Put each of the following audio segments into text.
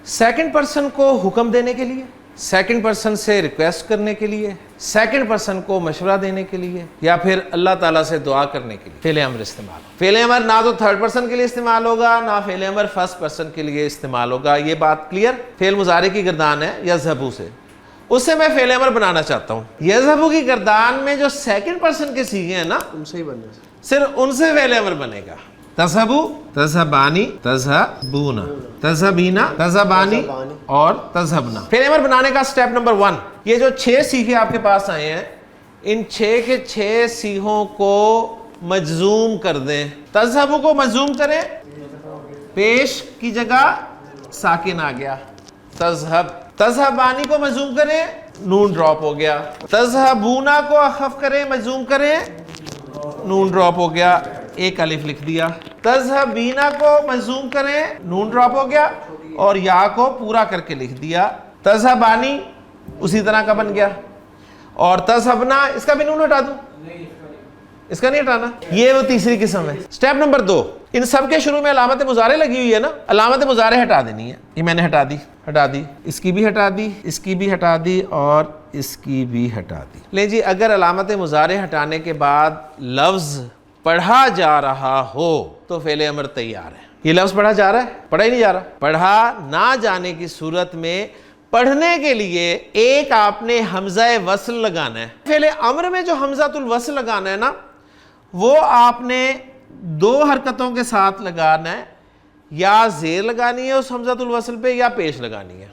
Second person کو حکم دینے کے لیے، سیکنڈ پرسن سے ریکویسٹ کرنے کے لیے، سیکنڈ پرسن کو مشورہ دینے کے لیے، یا پھر اللہ تعالیٰ سے دعا کرنے کے لیے فعل امر استعمال ہو۔ فعل امر نہ تو تھرڈ پرسن کے لیے استعمال ہوگا، نہ فعل امر فرسٹ پرسن کے لیے استعمال ہوگا، یہ بات کلیئر؟ فعل مضارع کی گردان ہے یذهبوا سے، اس سے میں فعل امر بنانا چاہتا ہوں۔ یذهبوا کی گردان میں جو سیکنڈ پرسن کے صیغے ہیں نا، ان سے ہی بننا، صرف ان سے فعل امر بنے گا۔ تذهبوا، تذهبانی، تذهبون، تذهبینا، تذهبانی اور تذهبنا۔ فعل امر بنانے کا سٹیپ نمبر 1، یہ جو 6 صیغے آپ کے پاس آئے ہیں، ان 6 کے 6 صیغوں کو مجزوم کر دیں۔ تذهبوا کو مجزوم کریں، پیش کی جگہ ساکن آ گیا، تذهب۔ تذهبانی کو مجزوم کریں، نون ڈراپ ہو گیا۔ تذهبونا کو اخف کریں، مجزوم کریں، نون ڈراپ ہو گیا، ایک الف لکھ دیا۔ تذهبینا کو مجزوم کریں، نون ڈراپ ہو گیا، اور یا کو پورا کر کے لکھ دیا۔ تذهبانی اسی طرح کا بن گیا، اور تذهبنا اس کا بھی نون ہٹا دوں، اس کا نہیں ہٹانا۔ یہ وہ تیسری قسم ہے۔ سٹیپ نمبر 2، ان سب کے شروع میں علامت مضارع لگی ہوئی ہے نا، علامت مضارع ہٹا دینی ہے۔ یہ میں نے ہٹا دی، اس کی بھی ہٹا دی، اس کی بھی ہٹا دی، اور اس کی بھی ہٹا دی۔ لیں جی، اگر علامت مضارع ہٹانے کے بعد لفظ پڑھا جا رہا ہو تو فعل امر تیار ہے۔ یہ لفظ پڑھا جا رہا ہے؟ پڑھا ہی نہیں جا رہا۔ پڑھا نہ جانے کی صورت میں پڑھنے کے لیے ایک آپ نے حمزہ وصل لگانا ہے۔ فعل امر میں جو حمزہ الوصل لگانا ہے نا، وہ آپ نے 2 حرکتوں کے ساتھ لگانا ہے، یا زیر لگانی ہے اس حمزہ الوصل پہ، یا پیش لگانی ہے۔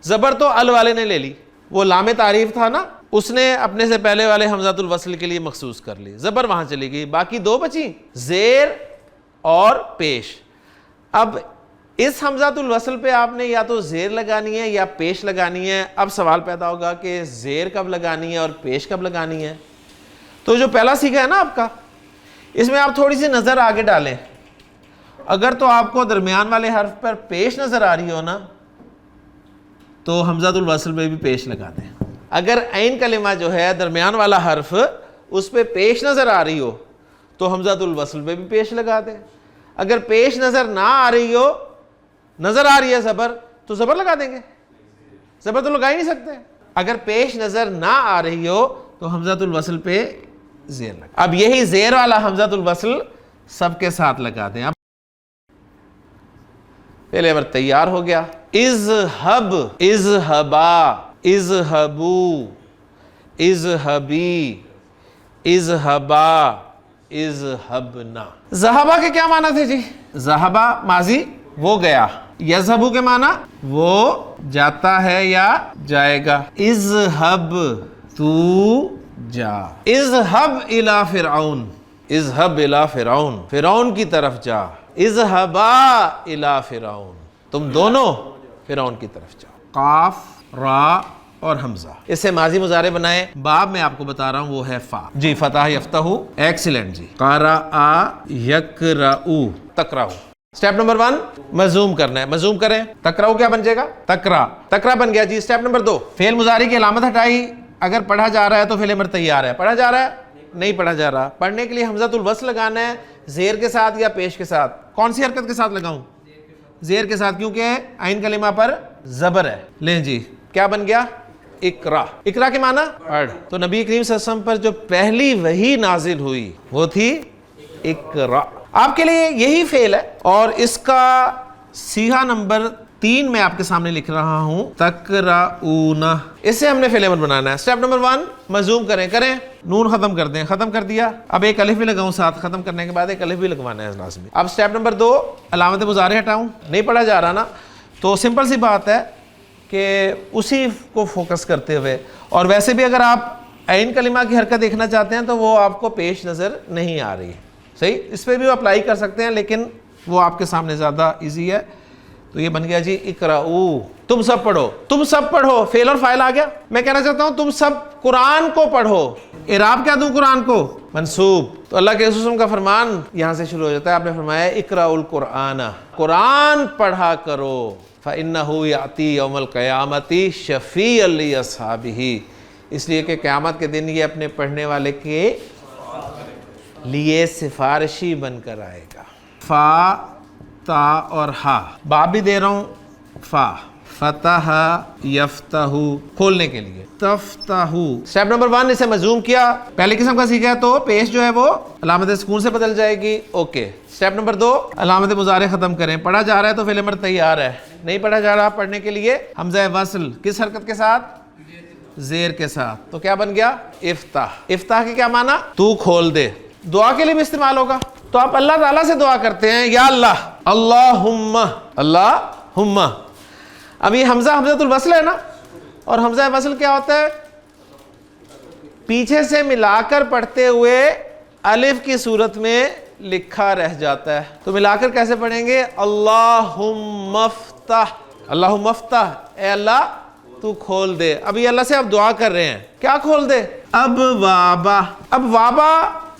زبر تو ال والے نے لے لی، وہ لام تعریف تھا نا، اس نے اپنے سے پہلے والے حمزہ الوصل کے لیے مخصوص کر لی، زبر وہاں چلی گئی، باقی 2 بچی، زیر اور پیش۔ اب اس حمزہ الوصل پہ آپ نے یا تو زیر لگانی ہے یا پیش لگانی ہے۔ اب سوال پیدا ہوگا کہ زیر کب لگانی ہے اور پیش کب لگانی ہے؟ تو جو پہلا صیغہ ہے نا آپ کا، اس میں آپ تھوڑی سی نظر آگے ڈالیں۔ اگر تو آپ کو درمیان والے حرف پر پیش نظر آ رہی ہو نا، تو حمزہ الوصل پہ بھی پیش لگا دیں۔ اگر عین کلمہ جو ہے درمیان والا حرف اس پہ پیش نظر آ رہی ہو تو حمزہ الوصل پہ بھی پیش لگا دیں۔ اگر پیش نظر نہ آ رہی ہو، نظر آ رہی ہے زبر، تو زبر لگا دیں گے، زبر تو لگا ہی نہیں سکتے۔ اگر پیش نظر نہ آ رہی ہو تو حمزہ الوصل پہ زیر لگا۔ اب یہی زیر والا حمزہ الوصل سب کے ساتھ لگا دیں۔ اب پہلے امر تیار ہو گیا۔ اذهب، اذهبا، اذهبوا، اذهبی، اذهبا، اذهبنا۔ ذهبا کے کیا معنی تھے جی؟ ذهبا ماضی، وہ گیا۔ یذهب کے معنی وہ جاتا ہے یا جائے گا۔ اذهب، تو جا۔ اذهب الى فرعون، اذهب الى فرعون، فرعون کی طرف جا۔ اذهبا الى فرعون، تم دونوں فرعون کی طرف جاؤ۔ قاف، را اور حمزہ، اسے ماضی مضارع بنائے۔ باب میں آپ کو بتا رہا ہوں وہ ہے فا جی، فتح یفتح، ایکسیلنٹ جی۔ قرأ یقرأ، تقرأ۔ سٹیپ نمبر 1 مضموم کرنا ہے، مضموم کریں۔ تقرأ کیا بن جائے گا؟ تقرأ، تقرأ بن گیا جی۔ سٹیپ نمبر 2، فعل مضارع کی علامت ہٹائی، اگر پڑھا جا رہا ہے تو فعل امر تیار ہے۔ پڑھا جا رہا ہے؟ نہیں پڑھا جا رہا۔ پڑھنے کے لیے حمزہ الوصل لگانا ہے، زیر کے ساتھ یا پیش کے ساتھ؟ کون سی حرکت کے ساتھ لگاؤں؟ زیر کے ساتھ، کیونکہ عین کلمہ پر زبر ہے۔ لیں جی، کیا بن گیا؟ اقرا۔ اقرا کے معنی پڑھ۔ تو نبی کریم صلی اللہ علیہ وسلم پر جو پہلی وحی نازل ہوئی وہ تھی اقرا۔ آپ کے لیے یہی فعل ہے، اور اس کا صیغہ نمبر 3 میں آپ کے سامنے لکھ رہا ہوں، تقرؤون۔ اس سے ہم نے فعل امر بنانا ہے۔ سٹیپ نمبر 1 مضموم کریں، نون ختم کر دیں، ختم کر دیا۔ اب ایک الف بھی لگاؤں ساتھ، ختم کرنے کے بعد ایک الف بھی لگوانا ہے لازمی۔ اب سٹیپ نمبر 2 علامت مضارع ہٹاؤں، نہیں پڑھا جا رہا نا، تو سمپل سی بات ہے کہ اسی کو فوکس کرتے ہوئے، اور ویسے بھی اگر آپ عین کلمہ کی حرکت دیکھنا چاہتے ہیں تو وہ آپ کو پیش نظر نہیں آ رہی، صحیح؟ اس پہ بھی اپلائی کر سکتے ہیں، لیکن وہ آپ کے سامنے زیادہ ایزی ہے۔ تو یہ بن گیا جی اقرؤ، تم سب پڑھو، تم سب پڑھو، فعل اور فاعل آ گیا۔ میں کہنا چاہتا ہوں تم سب قرآن کو پڑھو۔ اعراب کیا دوں قرآن کو؟ منصوب۔ تو اللہ کے رسول کا فرمان یہاں سے شروع ہو جاتا ہے، آپ نے فرمایا اقرؤ القرآن، قرآن پڑھا کرو، فإنہ یأتی یوم القیامۃ شفیعا لأصحابہ، اس لیے کہ قیامت کے دن یہ اپنے پڑھنے والے کے لیے سفارشی بن کر آئے گا۔ فا، تا اور ہا، باب بھی دے رہا ہوں، فا فتح یفتح کھولنے کے لیے تفتح. اسٹیپ نمبر 1 اسے مزوم کیا, پہلی قسم کا سیکھا ہے تو پیش جو ہے وہ علامت سکون سے بدل جائے گی. اوکے. اسٹیپ نمبر 2 علامت مضارع ختم کریں. پڑھا جا رہا ہے تو فعل امر تیار ہے, نہیں پڑھا جا رہا پڑھنے کے لیے حمزہ وصل کس حرکت کے ساتھ؟ زیر کے ساتھ. تو کیا بن گیا؟ افتح. افتح کے کیا معنی؟ تو کھول دے. دعا کے لیے بھی استعمال ہوگا. تو آپ اللہ تعالیٰ سے دعا کرتے ہیں یا اللہ, اللہم, اللہم. اب یہ حمزہ حمزۃ الوصل ہے نا, اور حمزہ وصل کیا ہوتا ہے؟ پیچھے سے ملا کر پڑھتے ہوئے الف کی صورت میں لکھا رہ جاتا ہے. تو ملا کر کیسے پڑھیں گے؟ اللہم افتح, اللہم افتح, اے اللہ تو کھول دے. اب یہ اللہ سے آپ دعا کر رہے ہیں, کیا کھول دے؟ اب وابا. اب وابا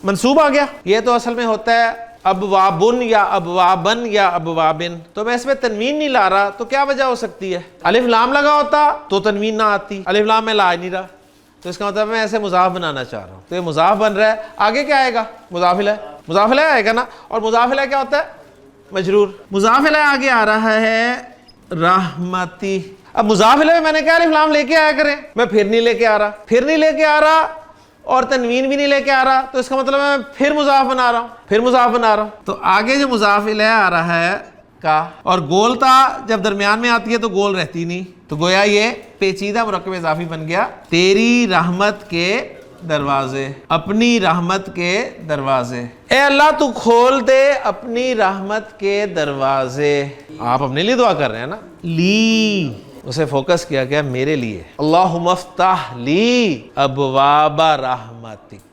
منصوب آ گیا. یہ تو اصل میں ہوتا ہے ابوابن یا ابوابن یا ابوابن. تو میں اس میں تنوین نہیں لا رہا, تو کیا وجہ ہو سکتی ہے؟ الف لام لگا ہوتا تو تنوین نہ آتی, الف لام میں لا ہی نہیں رہا, تو اس کا مطلب میں ایسے مضاف بنانا چاہ رہا ہوں. تو یہ مضاف بن رہا ہے. آگے کیا آئے گا؟ مضاف الیہ. مضاف الیہ آئے گا نا, اور مضاف الیہ کیا ہوتا ہے؟ مجرور. مضاف الیہ آگے آ رہا ہے رحمتی. اب مضاف الیہ میں نے کہا الف لام لے کے آیا کریں, میں پھر نہیں لے کے آ رہا, پھر نہیں لے کے آ رہا, اور تنوین بھی نہیں لے کے آ رہا, تو اس کا مطلب میں پھر مضاف بنا رہا ہوں, پھر مضاف بنا رہا ہوں. تو آگے جو مضاف الیہ آ رہا ہے کا, اور گول تا جب درمیان میں آتی ہے تو گول رہتی نہیں, تو گویا یہ پیچیدہ مرکب اضافی بن گیا. تیری رحمت کے دروازے, اپنی رحمت کے دروازے. اے اللہ تو کھول دے اپنی رحمت کے دروازے. آپ اپنے لیے دعا کر رہے ہیں نا, لی اسے فوکس کیا گیا میرے لیے. اللہم افتح لی ابواب رحمتک.